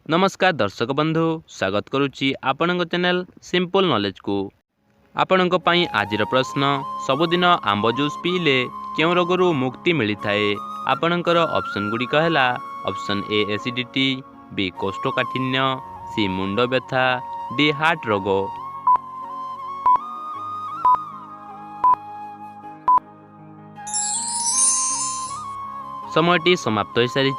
नमस्कार दर्शक बंधु स्वागत करुच्ची आपण चैनल सिंपल नॉलेज को। आपण आज प्रश्न सबुदिन आंब जूस पीले क्यों रोगरू मुक्ति मिली थाए। आपणकर ऑप्शन गुड़िक है ऑप्शन ए एसिडिटी, बी कोष्ठकाठिन्य, सी मुंड व्यथा, डी हार्ट रोग। समयटी समाप्त हो सारी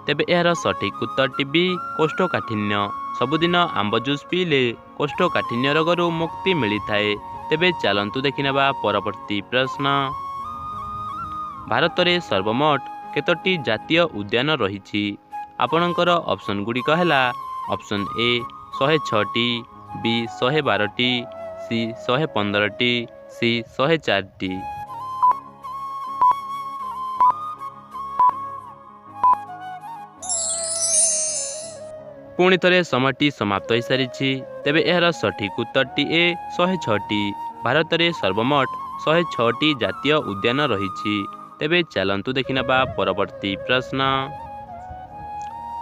तेबे यार सठिक उत्तर बी कोष्ठकाठिन्य। सबुदिन आंब जूस पीले कोष्ठकाठिन्य रोगरू मुक्ति मिली थाए। तेबे चलतु देखिनेबा परवर्ती प्रश्न। भारत में सर्वमोट केतोटी जातीय उद्यान रही। आपणकर ऑप्शन गुड़िक है ऑप्शन ए 106टी, बी 112टी, सी 115टी, सी 104टी। पुणी थे समयटी समाप्त हो सारी तेबे यार सठिक उत्तर ए 106टी। भारत में सर्वमोट 106टी जातीय उद्यान रही। तेबे चलतु देखिनेबा परवर्ती प्रश्न।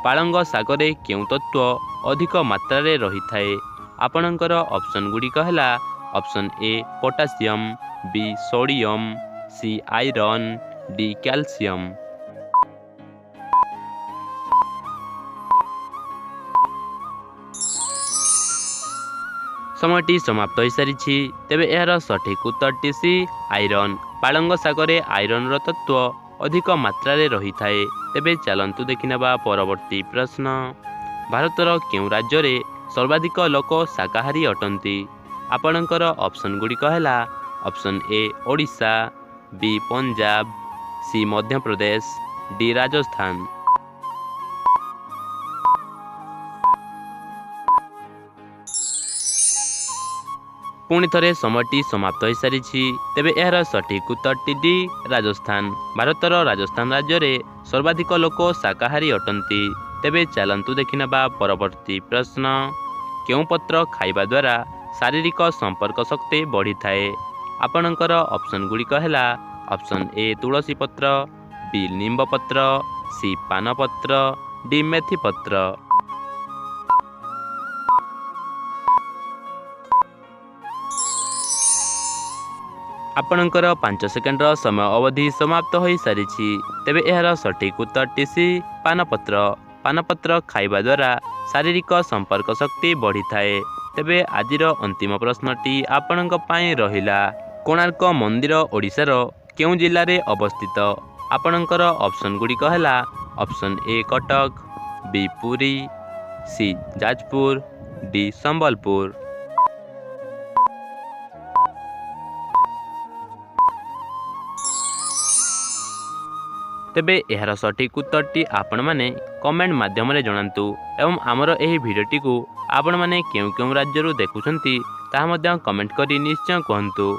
पालंग सागरे केउं तत्व अधिक मात्रा रे रही थाए। आपणकर ऑप्शन गुड़िक है option A potassium, B sodium, C iron, D calcium. समयटी समाप्त हो सारी तेबे यार सठिक उत्तर सी आयरन। पालंग सागरे आयरन तत्व अधिक मात्रा रे रही थाए। तेबे चलतु देखिनेबा परवर्ती प्रश्न। भारतर केउं राज्य रे सर्वाधिक लोक शाकाहारी अटंती। आपणकर ऑप्शन गुड़िक है option A Odisha, B Punjab, C Madhya Pradesh, D Rajasthan. पुणी थे समयटी समाप्त हो सारी तेबे यार सठिक उत्तर डी राजस्थान। भारतर राजस्थान राज्य में सर्वाधिक लोक शाकाहारी अटंती। तेबे चलतु देखिनेबा परवर्ती प्रश्न। केउं पत्र खाइबा द्वारा शारीरिक संपर्क शक्ति बढ़ी थाए। आपणकर ऑप्शन गुड़िक है ऑप्शन ए तुलसी पत्र, बी निम्ब पत्र, सी पान पत्र, डी मेथी पत्र। आपणकर 5 सेकेंडर समय अवधि समाप्त हो सारी तेबे यार सठिक उत्तर सी पानपत्र। पानपत्र खाइबा द्वारा शारीरिक संपर्क शक्ति बढ़ी थाए। तेबे आजिर अंतिम प्रश्नटी आपणक पई रहिला। कोणार्क मंदिर ओडिशार केउं जिल्ला रे अवस्थित। आपणकर ऑप्शन गुड़िक है option A Cuttack, B Puri, C Jajpur, D Sambalpur. तेबे यार सठिक उत्तरटी आपण माने कमेंट माध्यम रे जणांतु एवं आमर एही भिडियोटी को आपण माने केउं केउं राज्यरू देखुछंती ताहा मध्य कमेंट करी निश्चय कहंतु।